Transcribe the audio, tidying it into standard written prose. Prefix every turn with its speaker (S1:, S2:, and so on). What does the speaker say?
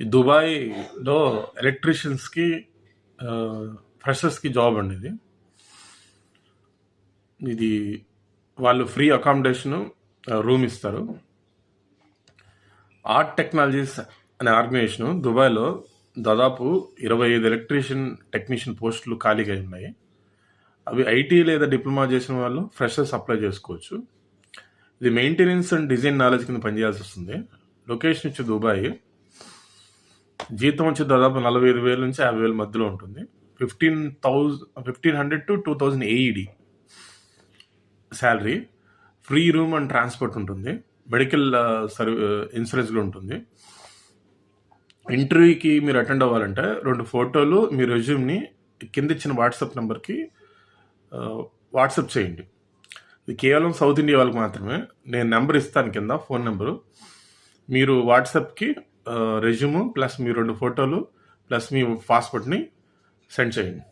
S1: ఈ దుబాయ్‌లో ఎలక్ట్రీషియన్స్‌కి ఫ్రెషర్స్‌కి జాబ్ అండి ఇది. ఇది వాళ్ళు ఫ్రీ అకామిడేషను, రూమ్ ఇస్తారు. ఆర్ట్ టెక్నాలజీస్ అనే ఆర్గనైజేషను దుబాయ్‌లో దాదాపు 25 ఎలక్ట్రీషియన్ టెక్నీషియన్ పోస్టులు ఖాళీగా ఉన్నాయి. అవి ఐటీ లేదా డిప్లొమా చేసిన వాళ్ళు ఫ్రెషర్స్ అప్లై చేసుకోవచ్చు. ఇది మెయింటెనెన్స్ అండ్ డిజైన్ నాలెడ్జ్ కింద పనిచేయాల్సి వస్తుంది. లొకేషన్ వచ్చి దుబాయ్. జీతం వచ్చి దాదాపు 45,000 నుంచి 50,000 మధ్యలో ఉంటుంది. 1500 to 2000 AED salary. Free room and transport ఉంటుంది. మెడికల్ ఇన్సూరెన్స్ కూడా ఉంటుంది. ఇంటర్వ్యూకి మీరు అటెండ్ అవ్వాలంటే 2 ఫోటోలు మీ రెజ్యూమ్ని కింద ఇచ్చిన వాట్సాప్ నెంబర్కి వాట్సాప్ చేయండి. ఇది కేవలం సౌత్ ఇండియా వాళ్ళకి మాత్రమే. నేను నెంబర్ ఇస్తాను కింద, ఫోన్ నెంబరు. మీరు వాట్సాప్కి రెజ్యూము ప్లస్ మీ 2 ఫోటోలు ప్లస్ మీ పాస్పోర్ట్ని సెండ్ చేయండి.